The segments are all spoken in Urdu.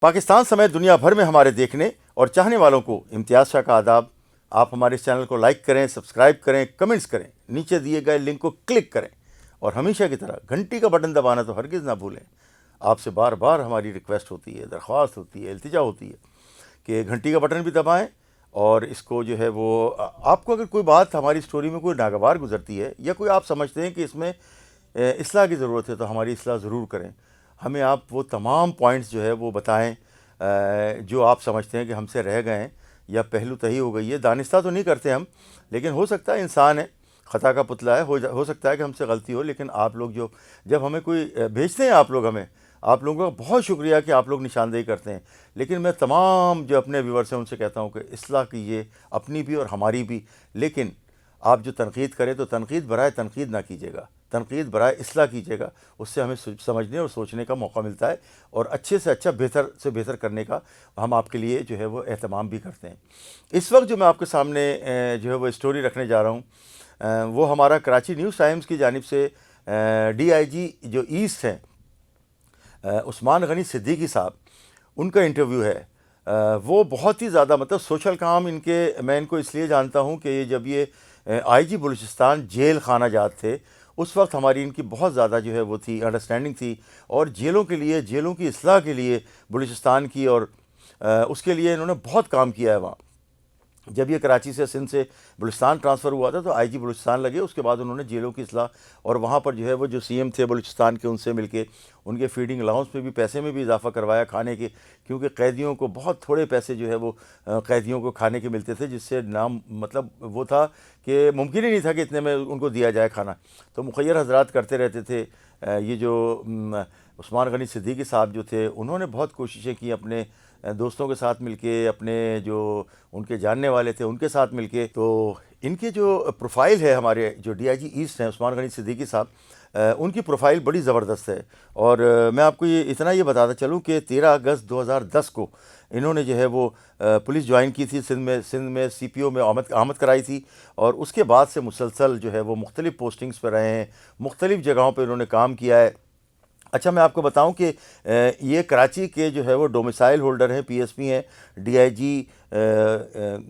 پاکستان سمیت دنیا بھر میں ہمارے دیکھنے اور چاہنے والوں کو امتیاز شاہ کا آداب. آپ ہمارے اس چینل کو لائک کریں، سبسکرائب کریں، کمنٹس کریں، نیچے دیے گئے لنک کو کلک کریں اور ہمیشہ کی طرح گھنٹی کا بٹن دبانا تو ہرگز نہ بھولیں. آپ سے بار بار ہماری ریکویسٹ ہوتی ہے، درخواست ہوتی ہے، التجا ہوتی ہے کہ گھنٹی کا بٹن بھی دبائیں اور اس کو جو ہے وہ آپ کو اگر کوئی بات ہماری سٹوری میں کوئی ناگوار گزرتی ہے یا کوئی آپ سمجھتے ہیں کہ اس میں اصلاح کی ضرورت ہے تو ہماری اصلاح ضرور کریں. ہمیں آپ وہ تمام پوائنٹس جو ہے وہ بتائیں جو آپ سمجھتے ہیں کہ ہم سے رہ گئے ہیں یا پہلو تہی ہو گئی ہے. دانستہ تو نہیں کرتے ہم، لیکن ہو سکتا ہے انسان ہے، خطا کا پتلا ہے، ہو سکتا ہے کہ ہم سے غلطی ہو. لیکن آپ لوگ جب ہمیں کوئی بھیجتے ہیں آپ لوگ ہمیں، آپ لوگوں کا بہت شکریہ کہ آپ لوگ نشاندہی کرتے ہیں. لیکن میں تمام جو اپنے ویورز ہیں ان سے کہتا ہوں کہ اصلاح کیجیے، اپنی بھی اور ہماری بھی. لیکن آپ جو تنقید کریں تو تنقید برائے تنقید نہ کیجیے گا، تنقید برائے اصلاح کیجیے گا. اس سے ہمیں سمجھنے اور سوچنے کا موقع ملتا ہے اور اچھے سے اچھا، بہتر سے بہتر کرنے کا ہم آپ کے لیے جو ہے وہ اہتمام بھی کرتے ہیں. اس وقت جو میں آپ کے سامنے جو ہے وہ اسٹوری رکھنے جا رہا ہوں وہ ہمارا کراچی نیوز ٹائمز کی جانب سے ڈی آئی جی جو ایسٹ ہیں عثمان غنی صدیقی صاحب، ان کا انٹرویو ہے. وہ بہت ہی زیادہ مطلب سوشل کام میں ان کو اس لیے جانتا ہوں کہ جب یہ آئی جی بلوچستان جیل خانہ جات تھے اس وقت ہماری ان کی بہت زیادہ جو ہے وہ تھی انڈرسٹینڈنگ تھی اور جیلوں کے لیے، جیلوں کی اصلاح کے لیے بلوچستان کی، اور اس کے لیے انہوں نے بہت کام کیا ہے وہاں. جب یہ کراچی سے سندھ سے بلوچستان ٹرانسفر ہوا تھا تو آئی جی بلوچستان لگے. اس کے بعد انہوں نے جیلوں کی اصلاح اور وہاں پر جو ہے وہ جو سی ایم تھے بلوچستان کے ان سے مل کے ان کے فیڈنگ الاؤنس میں بھی، پیسے میں بھی اضافہ کروایا کھانے کے، کیونکہ قیدیوں کو بہت تھوڑے پیسے جو ہے وہ قیدیوں کو کھانے کے ملتے تھے، جس سے نام مطلب وہ تھا کہ ممکن ہی نہیں تھا کہ اتنے میں ان کو دیا جائے کھانا. تو مخیر حضرات کرتے رہتے تھے. یہ جو عثمان غنی صدیقی صاحب جو تھے انہوں نے بہت کوششیں کی اپنے دوستوں کے ساتھ مل کے، اپنے جو ان کے جاننے والے تھے ان کے ساتھ مل کے. تو ان کے جو پروفائل ہے، ہمارے جو ڈی آئی جی ایسٹ ہیں عثمان غنی صدیقی صاحب، ان کی پروفائل بڑی زبردست ہے. اور میں آپ کو اتنا یہ بتاتا چلوں کہ 13 اگست 2010 کو انہوں نے جو ہے وہ پولیس جوائن کی تھی سندھ میں سی پی او میں آمد کرائی تھی، اور اس کے بعد سے مسلسل جو ہے وہ مختلف پوسٹنگز پہ رہے ہیں، مختلف جگہوں پہ انہوں نے کام کیا ہے. اچھا، میں آپ کو بتاؤں کہ یہ کراچی کے جو ہے وہ ڈومیسائل ہولڈر ہیں، پی ایس پی ہیں، ڈی آئی جی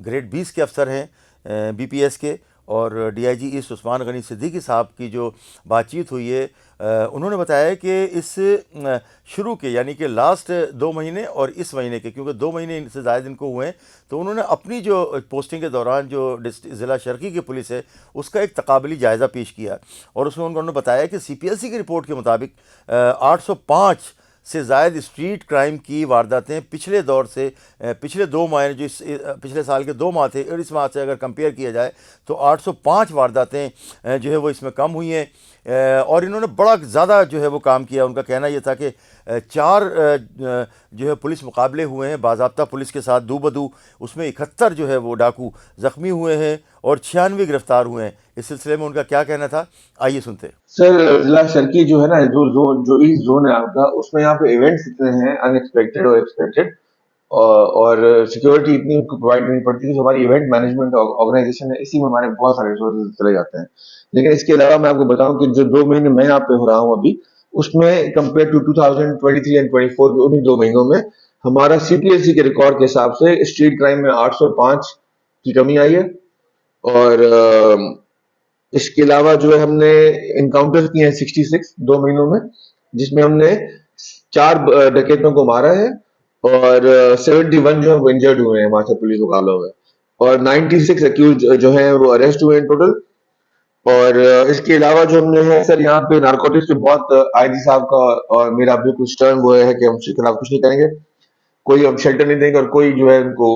گریڈ 20 کے افسر ہیں بی پی ایس کے. اور ڈی آئی جی ایسٹ عثمان غنی صدیقی صاحب کی جو بات چیت ہوئی ہے، انہوں نے بتایا کہ اس شروع کے یعنی کہ لاسٹ 2 مہینے اور اس مہینے کے، کیونکہ 2 مہینے سے زائد ان کو ہوئے ہیں، تو انہوں نے اپنی جو پوسٹنگ کے دوران جو ضلع شرقی کی پولیس ہے اس کا ایک تقابلی جائزہ پیش کیا، اور اس میں انہوں نے بتایا کہ سی پی ایل سی کی رپورٹ کے مطابق 805 سے زائد اسٹریٹ کرائم کی وارداتیں پچھلے دور سے، پچھلے 2 ماہ جو پچھلے سال کے 2 ماہ تھے اور اس ماہ سے اگر کمپیئر کیا جائے تو 805 وارداتیں جو ہے وہ اس میں کم ہوئی ہیں. اور انہوں نے بڑا زیادہ جو ہے وہ کام کیا. ان کا کہنا یہ تھا کہ 4 جو ہے پولیس مقابلے ہوئے ہیں باضابطہ پولیس کے ساتھ دو بدو، اس میں 71 جو ہے وہ ڈاکو زخمی ہوئے ہیں اور 96 گرفتار ہوئے ہیں. اس سلسلے میں ان کا کیا کہنا تھا، آئیے سنتے ہیں. سر، ضلع شرقی جو ہے نا، جو ایسٹ زون ہے آپ کا، اس میں یہاں پہ ایونٹس اتنے ہیں ان ایکسپیکٹڈ اور ایکسپیکٹڈ، اور سیکورٹی اتنی پرووائڈ نہیں پڑتی کہ جو ہماری ایونٹ مینجمنٹ آرگنائزیشن ہے اسی میں ہمارے بہت سارے ریسورسز چلے جاتے ہیں. لیکن اس کے علاوہ میں آپ کو بتاؤں کہ جو 2 مہینے میں یہاں پہ ہو رہا ہوں ابھی، اس میں کمپیئر ٹو 2023 اینڈ 24 کے انہیں 2 مہینوں میں ہمارا سی پی ایل سی کے ریکارڈ کے حساب سے اسٹریٹ کرائم میں 805 کی کمی آئی ہے. اور اس کے علاوہ جو ہے ہم نے انکاؤنٹر کیے ہیں 66 2 مہینوں میں، جس میں ہم نے 4 ڈکیتوں کو مارا ہے اور 71 جو ہے وہ انجرڈ ہوئے ہیں ہمارے پولیس مقابلوں میں، اور 96 ایکیوز جو ہیں وہ اریسٹ ہوئے ہیں ٹوٹل. اور اس کے علاوہ جو ہم نے ہے سر یہاں پہ نارکوٹکس پہ بہت آئی جی صاحب کا اور میرا بالکل سٹرن وہ ہے کہ ہم اس کے خلاف کچھ نہیں کریں گے، کوئی اب شیلٹر نہیں دیں گے اور کوئی جو ہے ان کو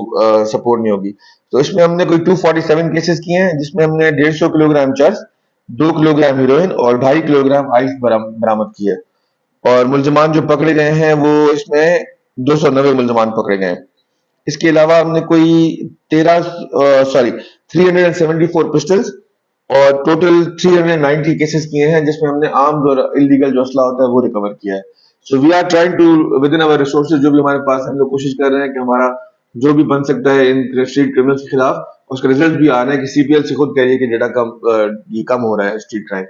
سپورٹ نہیں ہوگی. تو اس میں ہم نے کوئی 247 کیسز کیے ہیں، جس میں ہم نے 150 کلو گرام چرس، 2 کلو گرام ہیروئن اور 2.5 کلو گرام آئس برآمد کی ہے. اور ملزمان جو پکڑے گئے ہیں وہ اس میں 290 ملزمان پکڑے گئے ہیں. اس کے علاوہ ہم نے کوئی 374 پسٹلز اور ٹوٹل 390 کیسز کیے ہیں، جس میں ہم نے آرمز اور اللیگل جو اسلحہ ہوتا ہے وہ ریکور کیا ہے. So we are trying to within our resources, جو بھی ہمارے پاس ہے ہم لوگ کوشش کر رہے ہیں کہ ہمارا جو بھی بن سکتا ہے ان اسٹریٹ کرمنلز کے خلاف، اس کا رزلٹ بھی آ رہا ہے کہ سی پی ایل سے خود کہہ رہی ہے کہ ڈیٹا کم ہو رہا ہے اسٹریٹ کرائم.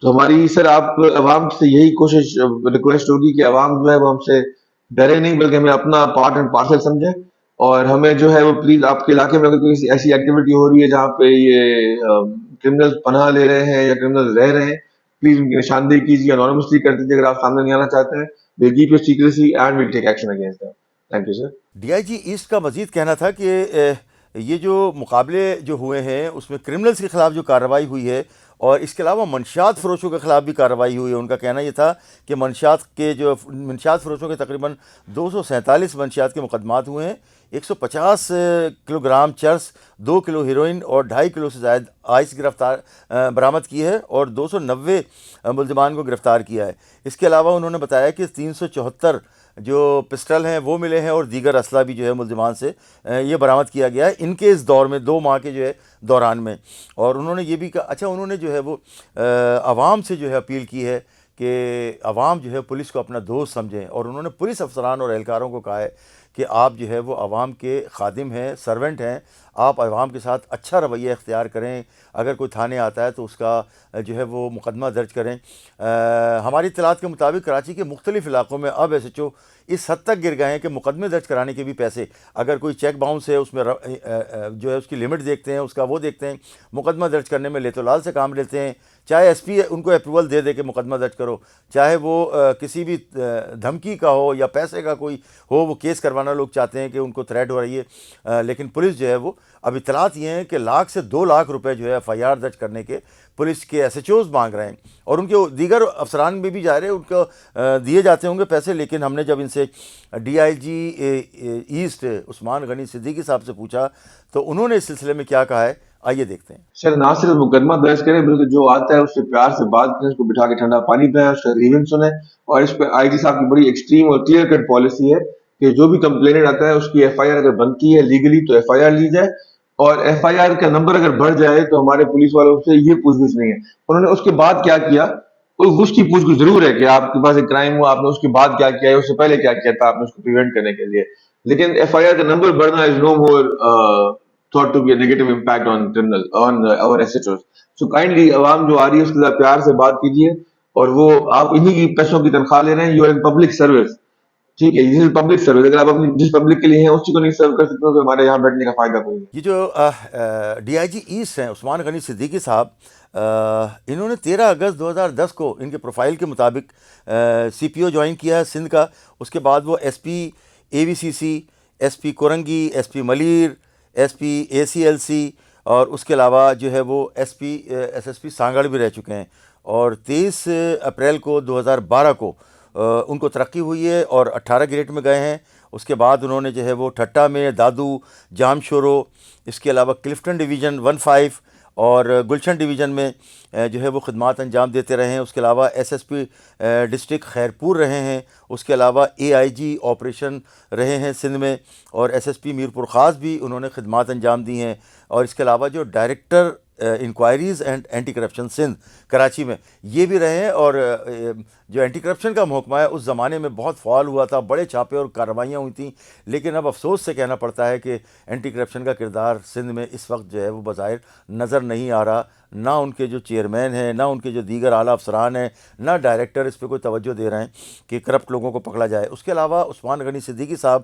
تو ہماری سر آپ عوام سے یہی کوشش ریکویسٹ ہوگی کہ عوام جو ہے وہ ہم سے ڈرے نہیں بلکہ ہمیں اپنا پارٹ اینڈ پارسل سمجھیں، اور ہمیں جو ہے وہ پلیز آپ کے علاقے میں اگر کوئی ایسی ایکٹیویٹی ہو رہی ہے جہاں پہ یہ کرمنل پناہ لے رہے ہیں یا کرمنل رہ رہے ہیں، پلیز ان کی نشاندہی کیجیے، انونیمسلی کر دیجیے اگر آپ سامنے نہیں آنا چاہتے ہیں. we'll keep your secrecy and we'll take action against them. Thank you, sir. D I G East کا مزید کہنا تھا کہ یہ جو مقابلے جو ہوئے ہیں اس میں کرمنلز کے خلاف جو کارروائی ہوئی ہے اور اس کے علاوہ منشیات فروشوں کے خلاف بھی کارروائی ہوئی ہے. ان کا کہنا یہ تھا کہ منشیات فروشوں کے تقریباً 247 منشیات کے مقدمات ہوئے ہیں. 150 کلو گرام چرس، 2 کلو ہیروئن اور 2.5 کلو سے زائد آئس برآمد کی ہے اور 290 ملزمان کو گرفتار کیا ہے. اس کے علاوہ انہوں نے بتایا کہ 374 جو پسٹل ہیں وہ ملے ہیں اور دیگر اسلحہ بھی جو ہے ملزمان سے یہ برآمد کیا گیا ہے ان کے اس دور میں 2 ماہ کے جو ہے دوران میں. اور انہوں نے یہ بھی کہا، اچھا انہوں نے جو ہے وہ عوام سے جو ہے اپیل کی ہے کہ عوام جو ہے پولیس کو اپنا دوست سمجھیں، اور انہوں نے پولیس افسران اور اہلکاروں کو کہا ہے کہ آپ جو ہے وہ عوام کے خادم ہیں، سرونٹ ہیں، آپ عوام کے ساتھ اچھا رویہ اختیار کریں. اگر کوئی تھانے آتا ہے تو اس کا جو ہے وہ مقدمہ درج کریں. ہماری اطلاعات کے مطابق کراچی کے مختلف علاقوں میں اب ایس ایچ او اس حد تک گر گئے ہیں کہ مقدمے درج کرانے کے بھی پیسے، اگر کوئی چیک باؤنس ہے اس میں جو ہے اس کی لمٹ دیکھتے ہیں، اس کا وہ دیکھتے ہیں، مقدمہ درج کرنے میں لیت و لال سے کام لیتے ہیں. چاہے ایس پی ان کو اپروول دے کہ مقدمہ درج کرو، چاہے وہ کسی بھی دھمکی کا ہو یا پیسے کا کوئی ہو، وہ کیس کروانا لوگ چاہتے ہیں کہ ان کو تھریٹ ہو رہی ہے. لیکن پولیس جو ہے وہ اب اطلاعات یہ ہیں کہ 1,00,000 سے 2,00,000 روپے جو ہے ایف آئی آر درج کرنے کے پولیس کے ایس ایچ اوز مانگ رہے ہیں. اور ان کے دیگر افسران میں بھی ظاہر ہے ان کو دیے جاتے ہوں گے پیسے. لیکن ہم نے جب ان سے ڈی آئی جی ایسٹ عثمان غنی صدیقی صاحب سے پوچھا تو انہوں نے اس سلسلے میں کیا کہا ہے، آئیے دیکھتے ہیں. سر نہ صرف مقدمہ درج کریں بلکہ جو آتا ہے اس سے پیار سے بات کریں، اس کو بٹھا کے ٹھنڈا پانی پئیں، اس کا ریون سنیں. اور اس پہ آئی جی صاحب کی بڑی ایکسٹریم اور کلیئر کٹ پالیسی ہے کہ جو بھی کمپلینٹ آتا ہے اس کی ایف آئی آر اگر بنتی ہے لیگلی تو ایف آئی آر لی جائے، اور ایف آئی آر کا نمبر اگر بڑھ جائے تو ہمارے پولیس والوں سے یہ پوچھ گچھ نہیں ہے. انہوں نے اس کے بعد کیا کیا، اس کی پوچھ گچھ ضرور ہے کہ آپ کے پاس ایک کرائم ہوا، آپ نے اس کے بعد کیا کیا ہے، اس سے پہلے کیا کیا تھا آپ نے اس کو پریونٹ کرنے کے لیے. لیکن ایف آئی آر کا نمبر بڑھنا از نو مور thought to be a negative impact on our SHOs. So kindly عوام جو آ رہی ہے اس کے ساتھ پیار سے بات کیجیے، اور وہ آپ انہی کی پیسوں کی تنخواہ لے رہے ہیں. You are in public service, ٹھیک ہے، یہ ہے پبلک سروس. اگر آپ اپنی جس پبلک کے لیے ہیں اسی کو نہیں سرو کر سکتے تو ہمارے یہاں بیٹھنے کا فائدہ کوئی نہیں. یہ جو ڈی آئی جی ایسٹ ہیں عثمان غنی صدیقی صاحب، انہوں نے 13 اگست 2010 کو ان کے پروفائل کے مطابق سی پی او جوائن کیا ہے سندھ کا. اس کے بعد وہ S P A V C C, S P Korangi, S P Malir, S P A C L C, اور اس کے علاوہ جو ہے وہ ایس ایس پی سانگڑ بھی رہ چکے ہیں. اور 23 اپریل کو 2012 کو ان کو ترقی ہوئی ہے اور 18 گریڈ میں گئے ہیں. اس کے بعد انہوں نے جو ہے وہ ٹھٹا میں، دادو، جام شورو، اس کے علاوہ کلفٹن ڈویژن 15 اور گلشن ڈویژن میں جو ہے وہ خدمات انجام دیتے رہے ہیں. اس کے علاوہ ایس ایس پی ڈسٹرکٹ خیرپور رہے ہیں. اس کے علاوہ اے آئی جی آپریشن رہے ہیں سندھ میں، اور ایس ایس پی میرپور خاص بھی انہوں نے خدمات انجام دی ہیں. اور اس کے علاوہ جو director inquiries and anti corruption Sindh Karachi میں یہ بھی رہے ہیں. اور جو اینٹی کرپشن کا محکمہ ہے اس زمانے میں بہت فعال ہوا تھا، بڑے چھاپے اور کارروائیاں ہوئی تھیں. لیکن اب افسوس سے کہنا پڑتا ہے کہ اینٹی کرپشن کا کردار سندھ میں اس وقت جو ہے وہ بظاہر نظر نہیں آ رہا. نہ ان کے جو چیئرمین ہیں، نہ ان کے جو دیگر اعلیٰ افسران ہیں، نہ ڈائریکٹر اس پہ کوئی توجہ دے رہے ہیں کہ کرپٹ لوگوں کو پکڑا جائے. اس کے علاوہ عثمان غنی صدیقی صاحب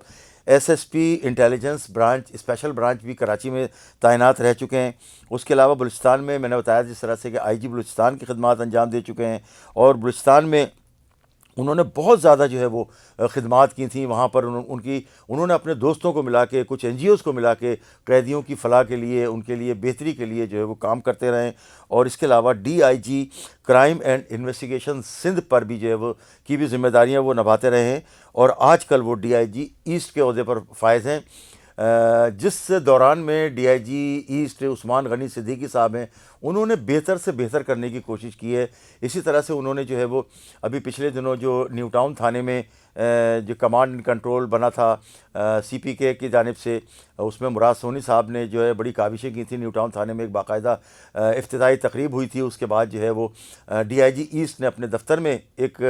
ایس ایس پی انٹیلیجنس برانچ، اسپیشل برانچ بھی کراچی میں تعینات رہ چکے ہیں. اس کے علاوہ بلوچستان میں نے بتایا جس طرح سے کہ آئی جی بلوچستان کی خدمات انجام دے چکے ہیں. اور بلوچستان میں انہوں نے بہت زیادہ جو ہے وہ خدمات کی تھیں. وہاں پر انہوں نے اپنے دوستوں کو ملا کے، کچھ این جی اوز کو ملا کے قیدیوں کی فلاح کے لیے، ان کے لیے بہتری کے لیے جو ہے وہ کام کرتے رہے. اور اس کے علاوہ D I G crime and investigation Sindh پر بھی جو ہے وہ کی بھی ذمہ داریاں وہ نبھاتے رہے ہیں. اور آج کل وہ ڈی آئی جی ایسٹ کے عہدے پر فائز ہیں. جس دوران میں ڈی آئی جی ایسٹ عثمان غنی صدیقی صاحب ہیں، انہوں نے بہتر سے بہتر کرنے کی کوشش کی ہے. اسی طرح سے انہوں نے جو ہے وہ ابھی پچھلے دنوں جو نیو ٹاؤن تھانے میں جو کمانڈ اینڈ کنٹرول بنا تھا سی پی کے کی جانب سے، اس میں مراد سونی صاحب نے جو ہے بڑی کاوشیں کی تھیں. نیو ٹاؤن تھانے میں ایک باقاعدہ افتتاحی تقریب ہوئی تھی. اس کے بعد جو ہے وہ ڈی آئی جی ایسٹ نے اپنے دفتر میں ایک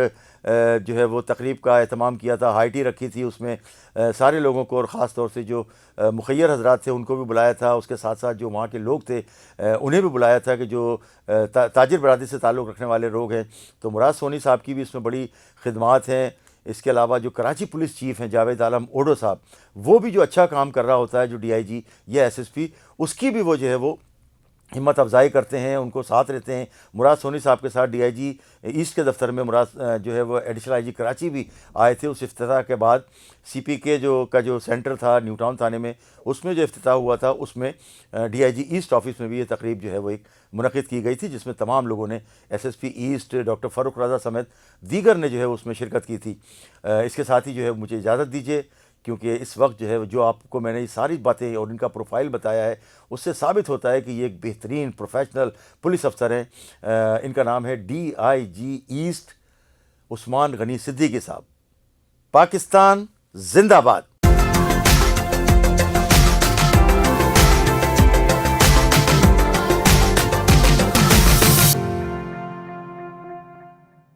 جو ہے وہ تقریب کا اہتمام کیا تھا، ہائی ٹی رکھی تھی. اس میں سارے لوگوں کو اور خاص طور سے جو مخیر حضرات تھے ان کو بھی بلایا تھا. اس کے ساتھ ساتھ جو وہاں کے لوگ تھے انہیں بھی بلایا تھا کہ جو تاجر برادری سے تعلق رکھنے والے لوگ ہیں. تو مراد سونی صاحب کی بھی اس میں بڑی خدمات ہیں. اس کے علاوہ جو کراچی پولیس چیف ہیں جاوید عالم اوڈو صاحب، وہ بھی جو اچھا کام کر رہا ہوتا ہے، جو ڈی آئی جی یا ایس ایس پی، اس کی بھی وہ جو ہے وہ ہمت افزائی کرتے ہیں، ان کو ساتھ رہتے ہیں۔ مراد سونی صاحب کے ساتھ ڈی آئی جی ایسٹ کے دفتر میں مراد جو ہے وہ ایڈیشنل آئی جی کراچی بھی آئے تھے۔ اس افتتاح کے بعد سی پی کے جو سینٹر تھا نیو ٹاؤن تھانے میں، اس میں جو افتتاح ہوا تھا، اس میں D I G East office میں بھی یہ تقریب جو ہے وہ ایک منعقد کی گئی تھی، جس میں تمام لوگوں نے، S S P East doctor Farooq Raza سمیت دیگر نے جو ہے اس میں شرکت کی تھی۔ اس کے ساتھ ہی جو ہے مجھے اجازت دیجیے، کیونکہ اس وقت جو ہے جو آپ کو میں نے یہ ساری باتیں اور ان کا پروفائل بتایا ہے، اس سے ثابت ہوتا ہے کہ یہ ایک بہترین پروفیشنل پولیس افسر ہیں۔ ان کا نام ہے ڈی آئی جی ایسٹ عثمان غنی صدیقی صاحب۔ پاکستان زندہ باد۔